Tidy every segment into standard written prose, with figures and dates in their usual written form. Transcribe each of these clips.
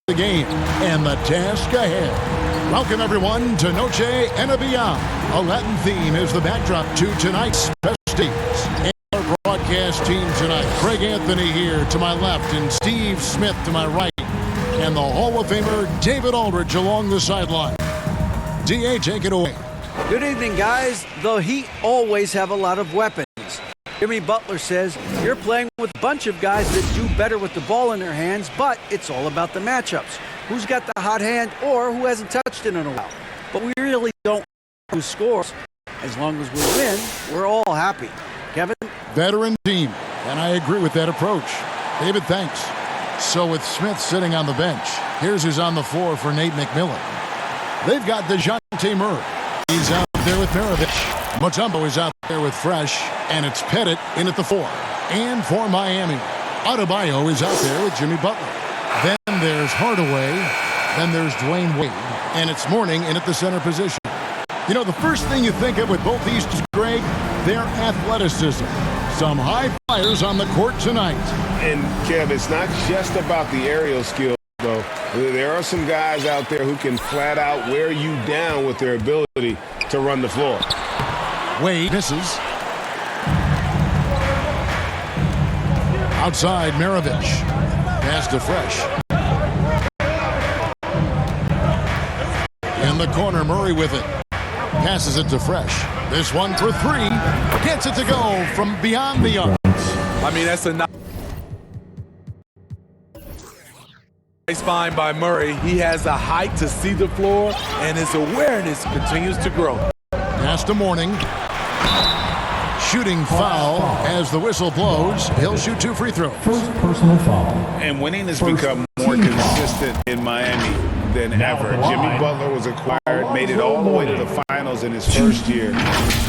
the game and the task ahead. Welcome everyone to Noche and Beyond. A Latin theme is the backdrop to tonight's festivities. And our broadcast team tonight, Craig Anthony here to my left and Steve Smith to my right. And the Hall of Famer David Aldridge along the sideline. DA, take it away. Good evening, guys. The Heat always have a lot of weapons. Jimmy Butler says you're playing with a bunch of guys that do better with the ball in their hands, but it's all about the matchups. Who's got the hot hand or who hasn't touched it in a while. But we really don't know who scores. As long as we win, we're all happy. Kevin? Veteran team, and I agree with that approach. David, thanks. So with Smith sitting on the bench, here's who's on the floor for Nate McMillan. They've got DeJounte Murray. He's out there with Maravich. Mutombo is out there with Fresh, and it's Pettit in at the 4. And for Miami, Adebayo is out there with Jimmy Butler. Then there's Hardaway, then there's Dwayne Wade, and it's Mourning in at the center position. You know, the first thing you think of with both these, Greg, their athleticism. Some high flyers on the court tonight. And, Kev, it's not just about the aerial skill, though. There are some guys out there who can flat out wear you down with their ability to run the floor. Wade misses. Outside, Maravich. Pass to Fresh. In the corner, Murray with it. Passes it to Fresh. This one for 3. Gets it to go from beyond the arc. I mean, that's a nice find by Murray. He has the height to see the floor, and his awareness continues to grow. Pass to Mourning. Shooting foul as the whistle blows. He'll shoot 2 free throws. First personal foul. And winning has become more consistent in Miami than ever. Jimmy Butler was acquired, made it all the way to the finals in his first year,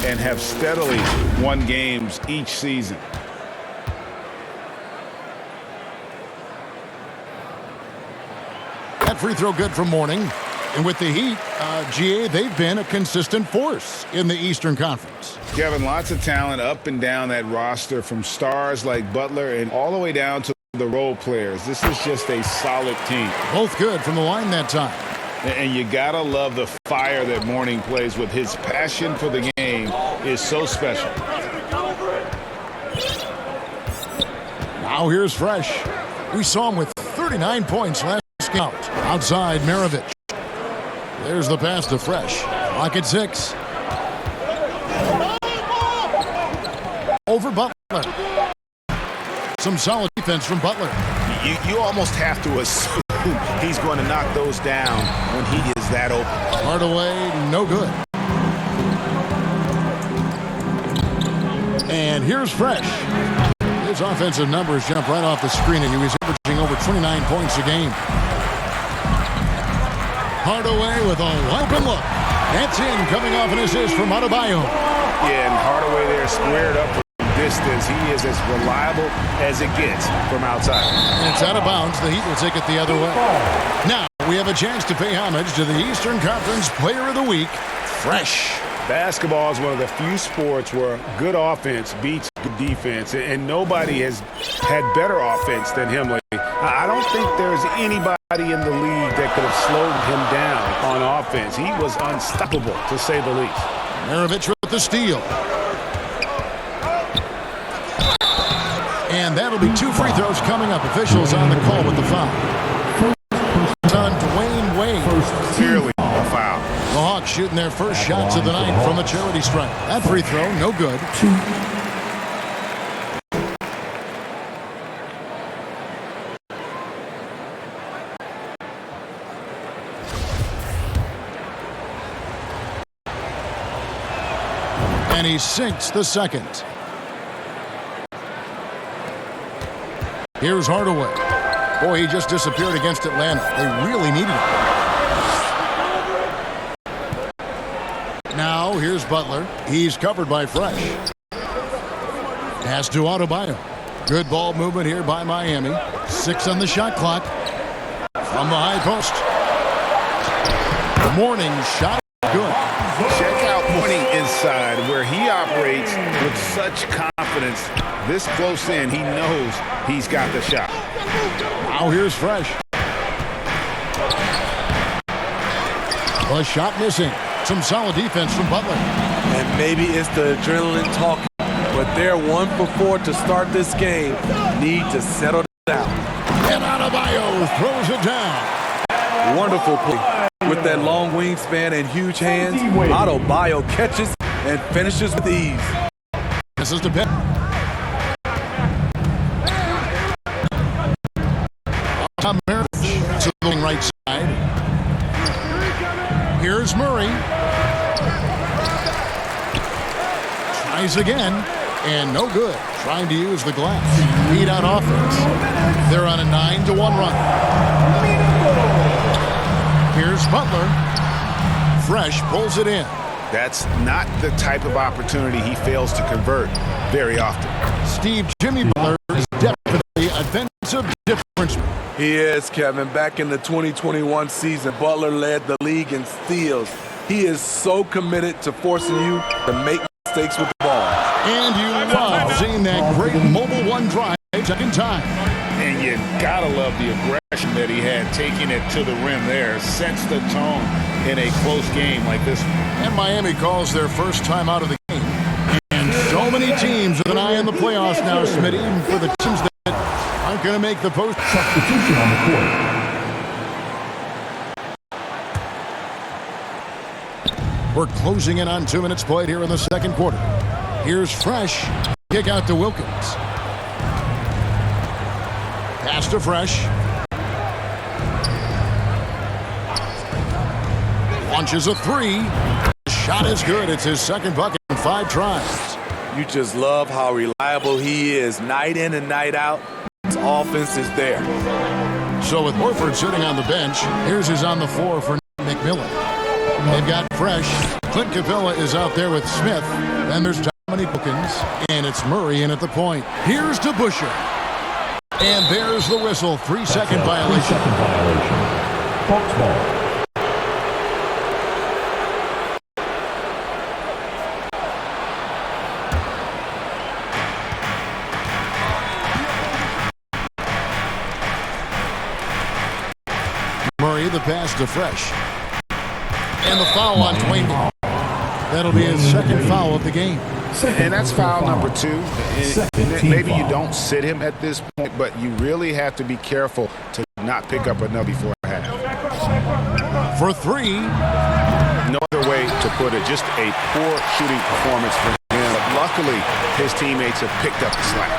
and have steadily won games each season. That free throw good from Mourning. And with the Heat, GA, they've been a consistent force in the Eastern Conference. Kevin, lots of talent up and down that roster, from stars like Butler and all the way down to the role players. This is just a solid team. Both good from the line that time. And you gotta love the fire that Mourning plays with. His passion for the game is so special. Now here's Fresh. We saw him with 39 points last game. Outside, Maravich. There's the pass to Fresh. Clock at 6. Over Butler. Some solid defense from Butler. You almost have to assume he's going to knock those down when he is that open. Hardaway, no good. And here's Fresh. His offensive numbers jump right off the screen, and he was averaging over 29 points a game. Hardaway with a open look. That's in, coming off an assist from Adebayo. Yeah, and Hardaway there squared up from distance. He is as reliable as it gets from outside. And it's out of bounds. The Heat will take it the other way. Now we have a chance to pay homage to the Eastern Conference Player of the Week, Fresh. Basketball is one of the few sports where good offense beats good defense, and nobody has had better offense than him lately. I don't think there's anybody in the league that could have slowed him down on offense. He was unstoppable, to say the least. Maravich with the steal. And that'll be 2 free throws coming up. Officials on the call with the foul. On Dwayne Wade. Clearly a foul. The Hawks shooting their first shots of the night from a charity strike. That free throw, no good. And he sinks the second. Here's Hardaway. Boy, he just disappeared against Atlanta. They really needed him. Now, here's Butler. He's covered by Fresh. Pass to Adebayo. Good ball movement here by Miami. 6 on the shot clock. From the high post. Mourning shot. Good. Check out Mourning inside, where he operates with such confidence. This close in, he knows he's got the shot. Now here's Fresh. A shot missing. Some solid defense from Butler. And maybe it's the adrenaline talking, but they're 1 for 4 to start this game. Need to settle down. And Adebayo throws it down. Wonderful play. With that long wingspan and huge hands, Adebayo catches and finishes with ease. This is the pick. Tom Marriage to the right side. Here's Murray. Tries again, and no good. Trying to use the glass. Beat out offense. They're on a 9-1 run. Here's Butler. Fresh pulls it in. That's not the type of opportunity he fails to convert very often. Steve Jimmy Butler is definitely a defensive difference. He is, Kevin. Back in the 2021 season, Butler led the league in steals. He is so committed to forcing you to make mistakes with the ball. And you love seeing that great mobile one drive second time. And you gotta love the aggression that he had, taking it to the rim there. Sets the tone in a close game like this. And Miami calls their first time out of the game. And so many teams with an eye on the playoffs now, Smith, even for the teams that aren't going to make the post. Substitution on the court. We're closing in on 2 minutes played here in the second quarter. Here's Fresh. Kick out to Wilkins. Pass to Fresh. Launches a three. The shot is good. It's his second bucket in 5 tries. You just love how reliable he is night in and night out. His offense is there. So with Horford sitting on the bench, here's his on the floor for McMillan. They've got Fresh. Clint Capella is out there with Smith. Then there's Dominique Wilkins. And it's Murray in at the point. Here's to Busher. And there's the whistle. 3-second violation. 3-second violation. Bucks ball. Murray, the pass to Fresh. And the foul on Twain. That'll be his second foul of the game. And that's foul number 2. And maybe you don't sit him at this point, but you really have to be careful to not pick up another before half. For 3. No other way to put it. Just a poor shooting performance for him. But luckily, his teammates have picked up the slack.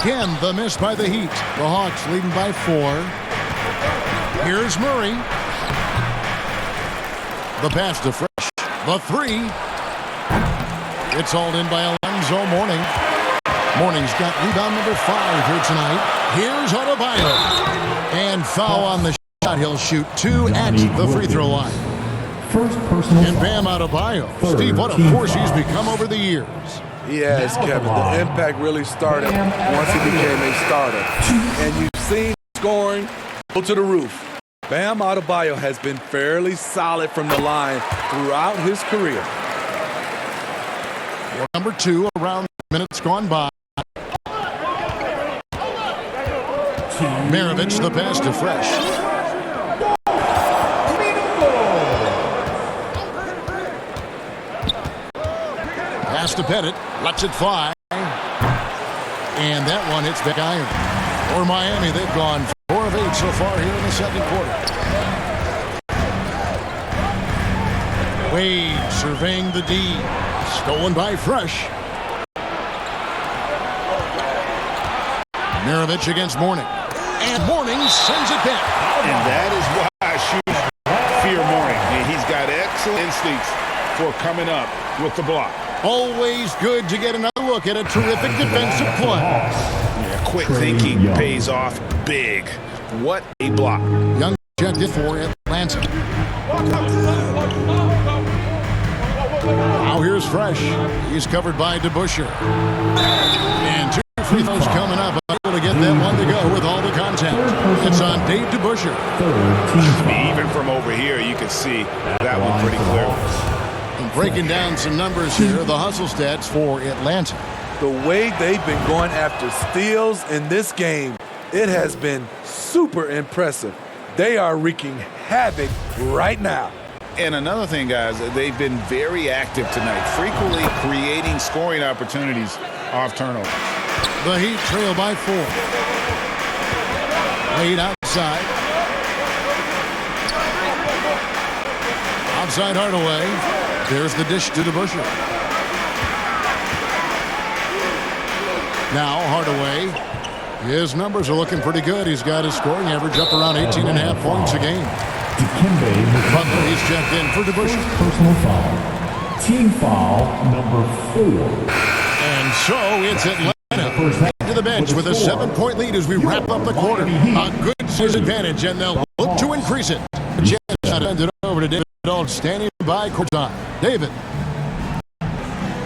Again, the miss by the Heat. The Hawks leading by 4. Here's Murray. The pass to Fresh. The 3. It's hauled in by Alonzo Mourning. Mourning's got rebound number 5 here tonight. Here's Adebayo. And foul on the shot. He'll shoot 2 at the free throw line. First personal And Bam Adebayo. Steve, what a force he's become over the years. Yes, Kevin. The impact really started once he became a starter. And you've seen scoring go to the roof. Bam Adebayo has been fairly solid from the line throughout his career. Number 2, around minutes gone by. Maravich, the pass to Fresh. Pass to Pettit, lets it fly. And that one hits back iron. For Miami, they've gone 4 of 8 so far here in the second quarter. Wade surveying the D. Stolen by Fresh. Maravich against Mourning. And Mourning sends it back. And that is why shooters fear Mourning. He's got excellent instincts for coming up with the block. Always good to get another look at a terrific defensive play. Yeah, quick thinking pays off big. What a block. Young Jet for Atlanta. Now here's Fresh. He's covered by DeBusschere. And 2 free throws coming up. Able to get that one to go with all the contact. It's on Dave DeBusschere. Even from over here, you can see that one pretty clearly. And breaking down some numbers here, the hustle stats for Atlanta. The way they've been going after steals in this game, it has been super impressive. They are wreaking havoc right now. And another thing, guys, they've been very active tonight, frequently creating scoring opportunities off turnovers. The Heat trail by 4. Laid outside. Outside Hardaway. There's the dish to DeBusschere. Now Hardaway. His numbers are looking pretty good. He's got his scoring average up around 18.5 points a game. Butler, he's checked in for DeBusschere. Personal foul. Team foul number 4. And so it's Atlanta to the bench with a 7-point lead as we wrap up the quarter. A good size advantage, and they'll look to increase it. Jets send it over to David Aldridge, standing by courtside. David.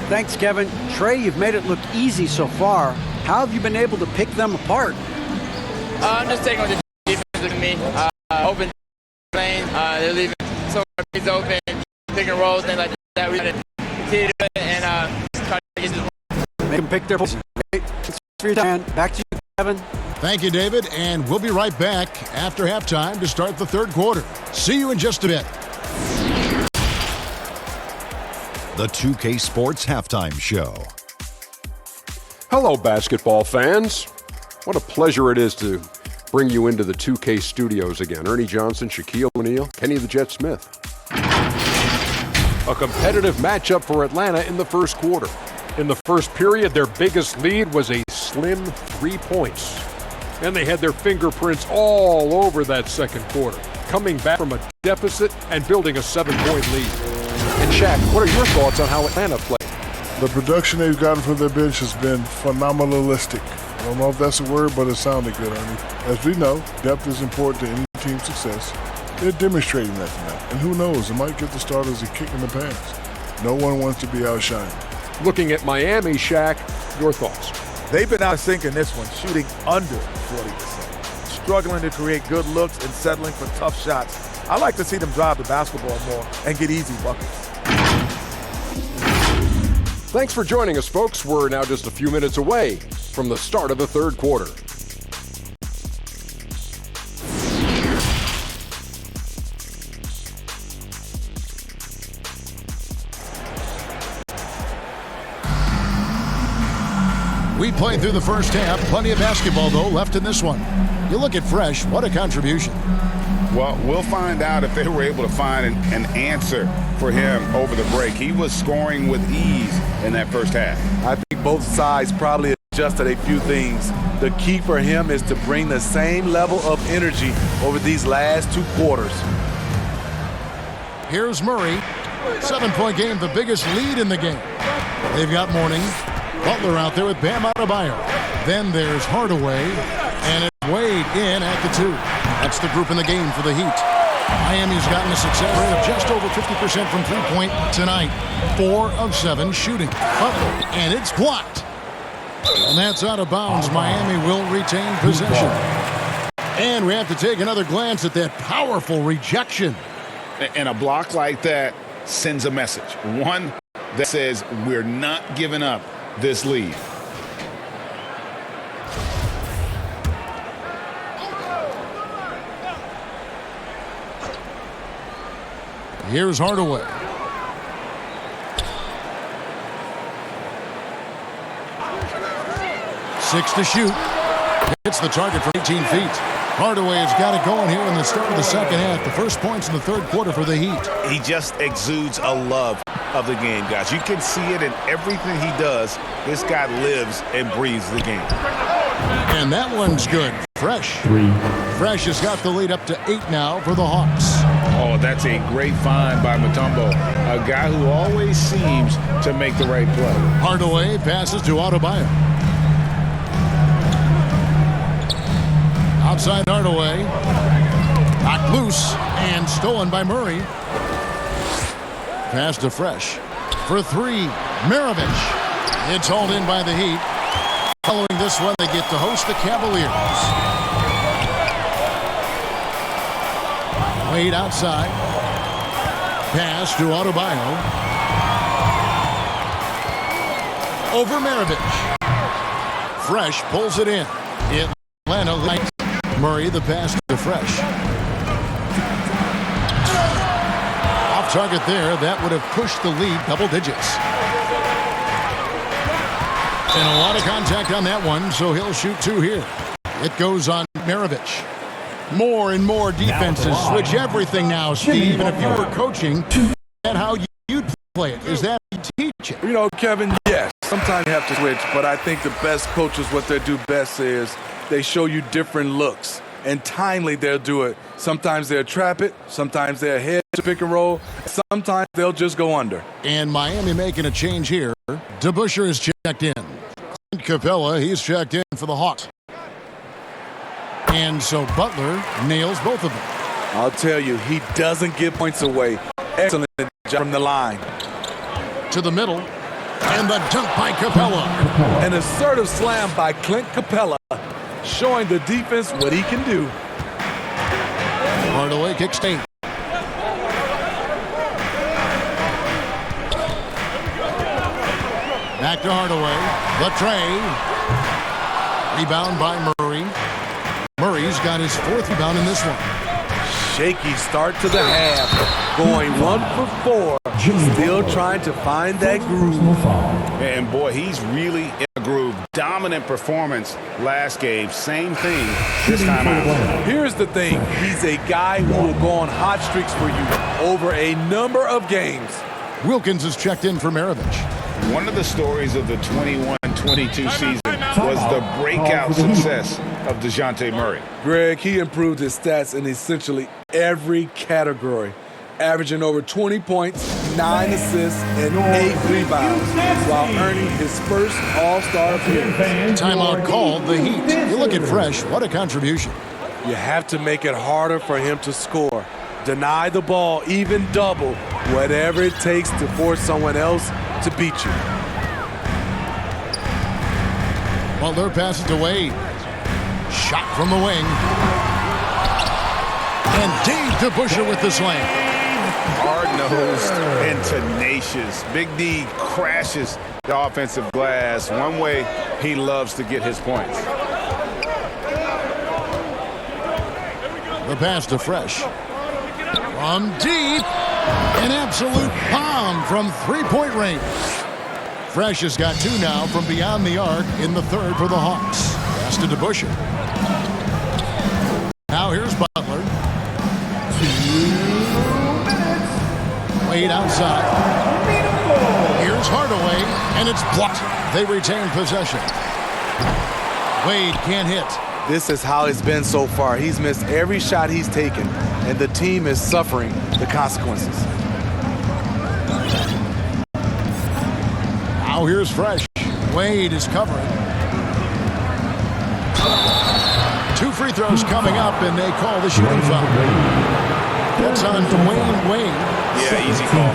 Thanks, Kevin. Trey, you've made it look easy so far. How have you been able to pick them apart? I'm just taking what the defense of me. Open lane, they're leaving so much open, picking rolls, things like that. We got to continue to do it and try to get this. Make them pick their position. Thanks for your time. Back to you, Kevin. Thank you, David, and we'll be right back after halftime to start the third quarter. See you in just a bit. The 2K Sports Halftime Show. Hello, basketball fans. What a pleasure it is to bring you into the 2K studios again. Ernie Johnson, Shaquille O'Neal, Kenny the Jet Smith. A competitive matchup for Atlanta in the first quarter. In the first period, their biggest lead was a slim 3 points. And they had their fingerprints all over that second quarter, coming back from a deficit and building a 7-point lead. And Shaq, what are your thoughts on how Atlanta played? The production they've gotten from their bench has been phenomenalistic. I don't know if that's a word, but it sounded good, Ernie. As we know, depth is important to any team's success. They're demonstrating that tonight. And who knows, it might give the starters a kick in the pants. No one wants to be outshined. Looking at Miami, Shaq, your thoughts? They've been out sinking this one, shooting under 40%. Struggling to create good looks and settling for tough shots. I like to see them drive the basketball more and get easy buckets. Thanks for joining us, folks. We're now just a few minutes away from the start of the third quarter. We played through the first half. Plenty of basketball, though, left in this one. You look at Fresh, what a contribution. Well, we'll find out if they were able to find an answer for him over the break. He was scoring with ease in that first half. I think both sides probably adjusted a few things. The key for him is to bring the same level of energy over these last 2 quarters. Here's Murray. 7-point game, the biggest lead in the game. They've got Mourning. Butler out there with Bam Adebayo. Then there's Hardaway. And it's Wade in at the 2. That's the group in the game for the Heat. Miami's gotten a success rate of just over 50% from three-point tonight. 4 of 7 shooting. Butler, and it's blocked. And that's out of bounds. Miami will retain possession. And we have to take another glance at that powerful rejection. And a block like that sends a message. One that says we're not giving up this lead. Here's Hardaway. Six to shoot. Hits the target from 18 feet. Hardaway has got it going here in the start of the second half. The first points in the third quarter for the Heat. He just exudes a love of the game, guys. You can see it in everything he does. This guy lives and breathes the game. And that one's good. Fresh. 3. Fresh has got the lead up to 8 now for the Hawks. Oh, that's a great find by Mutombo. A guy who always seems to make the right play. Hardaway passes to Adebayo. Outside Hardaway. Knocked loose and stolen by Murray. Pass to Fresh. For 3, Maravich. It's hauled in by the Heat. Following this one, they get to host the Cavaliers. Wade outside. Pass to Adebayo. Over Maravich. Fresh pulls it in. Atlanta leads. Murray the pass to Fresh. Off target there. That would have pushed the lead double digits. And a lot of contact on that one, so he'll shoot 2 here. It goes on Maravich. More and more defenses switch everything now, Steve. And if you were coaching, that's how you'd play it. Is that teach it? You know, Kevin, yes. Sometimes you have to switch, but I think the best coaches, what they do best is they show you different looks. And timely, they'll do it. Sometimes they'll trap it. Sometimes they'll head to pick and roll. Sometimes they'll just go under. And Miami making a change here. DeBusschere is checked in. Clint Capella, he's checked in for the Hawks. And so Butler nails both of them. I'll tell you, he doesn't give points away. Excellent job from the line. To the middle. And the dunk by Capella. An assertive slam by Clint Capella, showing the defense what he can do. Hardaway kicks State. Back to Hardaway. The tray. Rebound by Murray. Murray's got his 4th rebound in this one. Shaky start to the half. Going 1 for 4. Still trying to find that groove. And boy, he's really in a groove. Dominant performance last game. Same thing this time out. Here's the thing. He's a guy who will go on hot streaks for you over a number of games. Wilkins is checked in for Maravich. One of the stories of the 21-22 season was the breakout success of DeJounte Murray. Greg, he improved his stats in essentially every category, averaging over 20 points, 9 assists, and 8 rebounds, while earning his first All-Star appearance. Timeout called the Heat. You look at Fresh, what a contribution. You have to make it harder for him to score. Deny the ball, even double, whatever it takes to force someone else to beat you. Butler passes to Wade. Shot from the wing. And Dave DeBusschere with the slam. Hard-nosed and tenacious. Big D crashes the offensive glass. One way he loves to get his points. The pass to Fresh. From deep. An absolute bomb from 3-point range. Fresh has got 2 now from beyond the arc in the 3rd for the Hawks. Pass to DeBusschere. Now here's Butler. 2 minutes. Wade outside. Here's Hardaway, and it's blocked. They retain possession. Wade can't hit. This is how it's been so far. He's missed every shot he's taken, and the team is suffering the consequences. Now here's Fresh. Wade is covering. 2 free throws coming up, and they call the shooting foul. That's on Dwayne Wade. Yeah, easy call.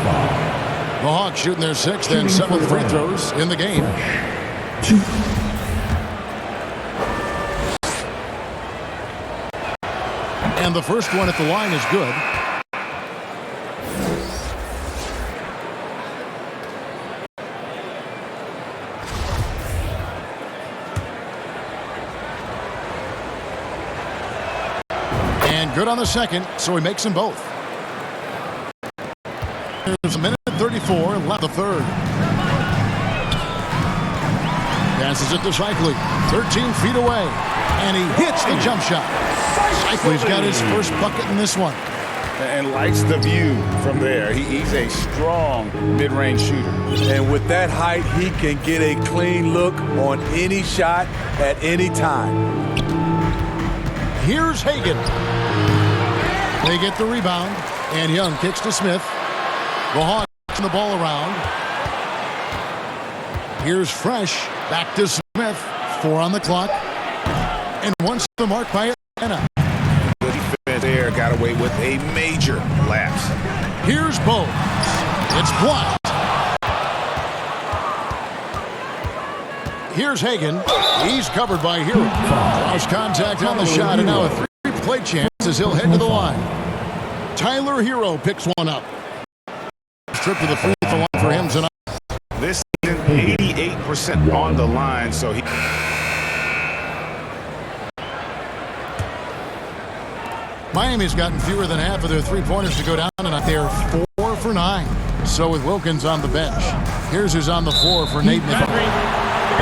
The Hawks shooting their 6th and 7th free throws in the game. And the first one at the line is good. And good on the second, so he makes them both. There's a minute 34 left the 3rd. Passes it to Shifley, 13 feet away, and he hits the jump shot. Shifley's got his first bucket in this one. And likes the view from there. He's a strong mid-range shooter. And with that height, he can get a clean look on any shot at any time. Here's Hagan. They get the rebound, and Young kicks to Smith. The Hawks the ball around. Here's Fresh, back to Smith. 4 on the clock. And once the mark by Atlanta. The defense there got away with a major lapse. Here's Bowles. It's blocked. Here's Hagan. He's covered by Hero. Cross contact on the shot, and now a 3-play chance as he'll head to the line. Tyler Hero picks one up. Trip to the free throw line for him tonight. This season, 88% on the line, so he... Miami's gotten fewer than half of their three-pointers to go down tonight. They're 4 for 9. So with Wilkins on the bench, here's who's on the floor for Nate McMillan.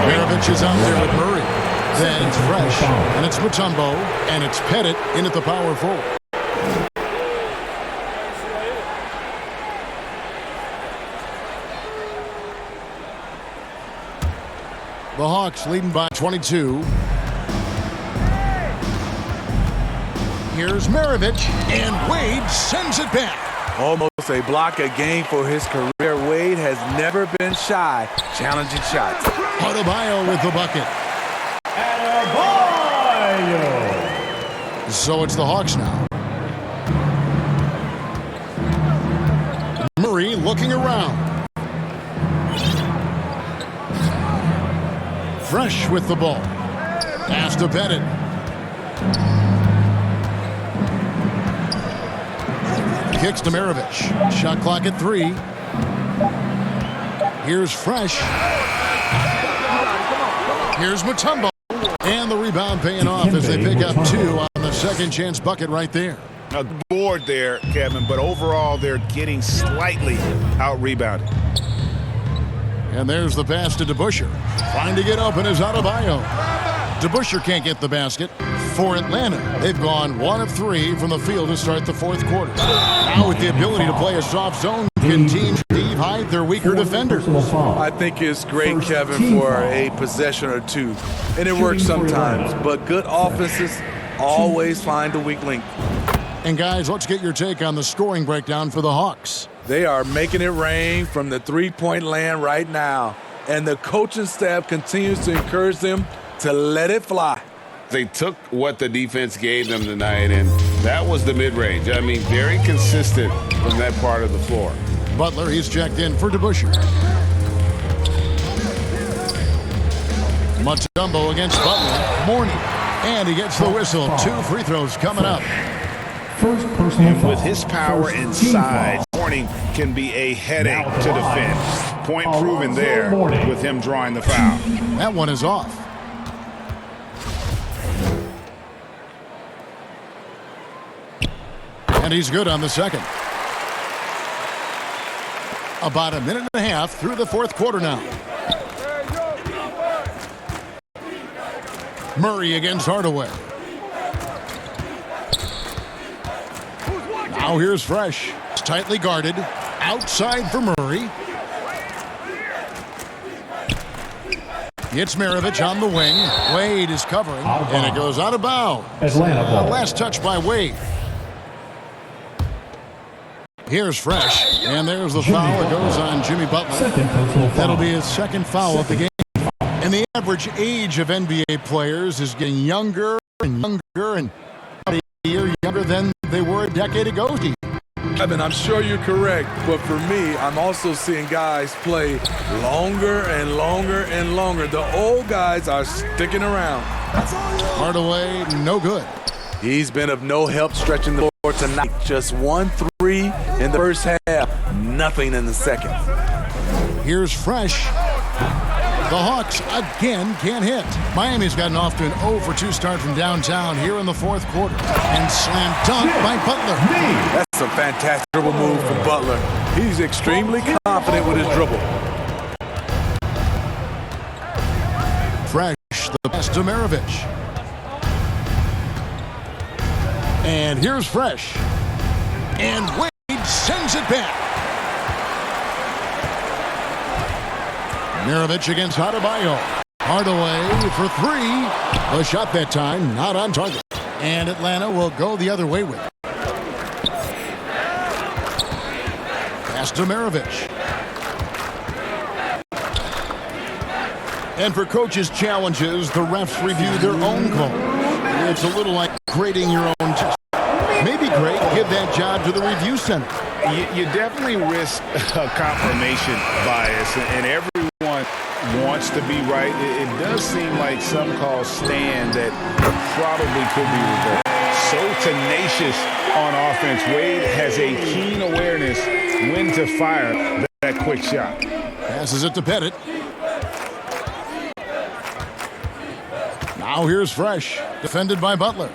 Maravich is out there with Murray. Then it's Fresh, and it's Mutombo, and it's Pettit in at the power forward. The Hawks leading by 22. Here's Maravich, and Wade sends it back. Almost a block a game for his career. Wade has never been shy challenging shots. Adebayo with the bucket. So it's the Hawks now. Murray looking around. Fresh with the ball. Pass to Pettit. Kicks to Maravich. Shot clock at 3. Here's Fresh. Here's Mutombo. And the rebound paying off as they pick up 2 on the second chance bucket right there. A board there, Kevin, but overall they're getting slightly out-rebounded. And there's the pass to DeBusschere. Trying to get open is Adebayo. DeBusschere can't get the basket. For Atlanta, they've gone 1 of 3 from the field to start the fourth quarter. Now with the ability to play a soft zone, can teams leave height their weaker defenders? I think it's great, Kevin, for a possession or 2. And it works sometimes, but good offenses always find a weak link. And guys, let's get your take on the scoring breakdown for the Hawks. They are making it rain from the three-point land right now. And the coaching staff continues to encourage them to let it fly. They took what the defense gave them tonight, and that was the mid-range. I mean, very consistent from that part of the floor. Butler, he's checked in for DeBusschere. Mutombo against Butler. Mourning. And he gets the whistle. 2 free throws coming up. First personal foul. With his power and size, Mourning can be a headache to defend. Point proven there with him drawing the foul. That one is off. And he's good on the second. About a minute and a half through the fourth quarter now. Murray against Hardaway. Now here's Fresh. It's tightly guarded. Outside for Murray. It's Maravich on the wing. Wade is covering. And it goes out of bounds. Atlanta ball. Last touch by Wade. Here's Fresh. And there's the foul. It goes on Jimmy Butler. Second personal foul. That'll be his second foul of the game. And the average age of NBA players is getting younger and younger and about a year younger than they were a decade ago. Kevin, I'm sure you're correct, but for me, I'm also seeing guys play longer and longer and longer. The old guys are sticking around. Hardaway, no good. He's been of no help stretching the floor tonight. Just 1 3 in the first half, nothing in the second. Here's Fresh. The Hawks again can't hit. Miami's gotten off to an 0 for 2 start from downtown here in the fourth quarter. And slam dunk by Butler. That's a fantastic dribble move from Butler. He's extremely confident with his dribble. Fresh, the pass to Maravich. And here's Fresh. And Wade sends it back. Maravich against Adebayo. Hardaway for 3. The shot that time not on target. And Atlanta will go the other way with it. Pass to Maravich. And for coaches' challenges, the refs review their own calls. It's a little like grading your own test. Maybe great, give that job to the review center. You definitely risk a confirmation bias, and everyone wants to be right. It does seem like some calls stand that probably could be reversed. So tenacious on offense. Wade has a keen awareness when to fire that quick shot. Passes it to Pettit. Now here's Fresh, defended by Butler.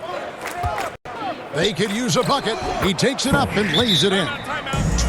They could use a bucket. He takes it up and lays it in.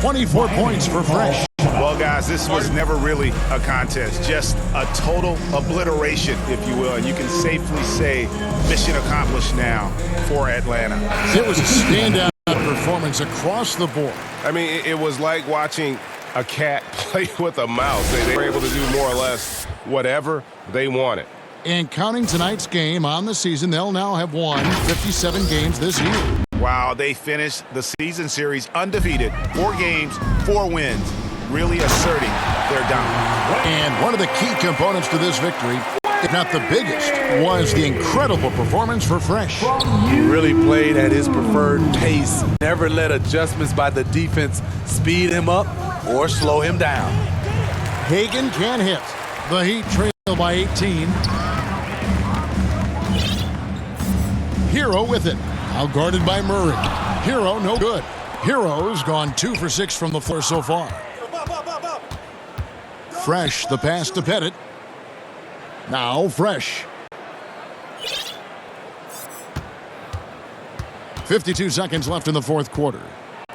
24 points for Fresh. Well, guys, this was never really a contest, just a total obliteration, if you will. And you can safely say mission accomplished now for Atlanta. It was a standout performance across the board. I mean, it was like watching a cat play with a mouse. They were able to do more or less whatever they wanted. And counting tonight's game on the season, they'll now have won 57 games this year. Wow, they finished the season series undefeated. 4 games, 4 wins, really asserting their dominance. And one of the key components to this victory, if not the biggest, was the incredible performance for Fresh. He really played at his preferred pace. Never let adjustments by the defense speed him up or slow him down. Hagan can't hit. The Heat trail by 18. Hero with it. Out guarded by Murray. Hero no good. Hero's gone 2 for 6 from the floor so far. Fresh, the pass to Pettit. Now Fresh. 52 seconds left in the fourth quarter.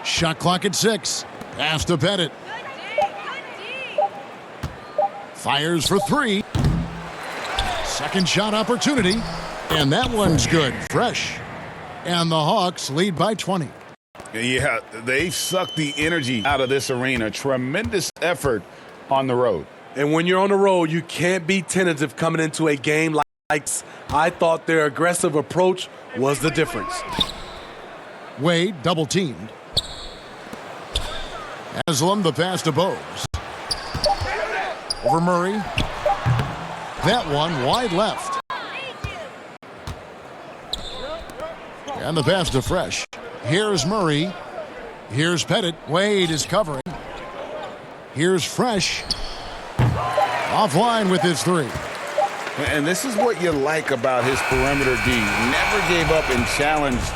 Shot clock at 6. Pass to Pettit. Fires for 3. Second shot opportunity. And that one's good. Fresh. And the Hawks lead by 20. Yeah, they've sucked the energy out of this arena. Tremendous effort on the road. And when you're on the road, you can't be tentative coming into a game like this. I thought their aggressive approach was the difference. Wade double teamed. Haslam the pass to Bose. Over Murray. That one wide left. And the pass to Fresh. Here's Murray. Here's Pettit. Wade is covering. Here's Fresh. Offline with his 3. And this is what you like about his perimeter D. Never gave up and challenged.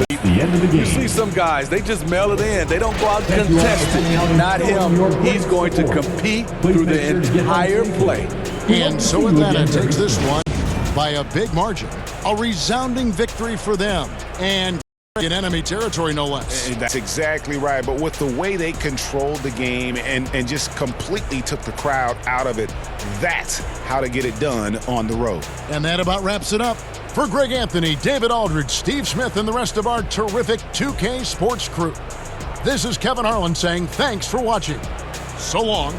The end of the game. You see some guys, they just mail it in. They don't go out and contest it. Not him. He's going to compete through the entire play. And so Atlanta takes this one by a big margin. A resounding victory for them. And in enemy territory, no less. That's exactly right. But with the way they controlled the game and just completely took the crowd out of it, that's how to get it done on the road. And that about wraps it up. For Greg Anthony, David Aldridge, Steve Smith, and the rest of our terrific 2K Sports crew, this is Kevin Harlan saying thanks for watching. So long.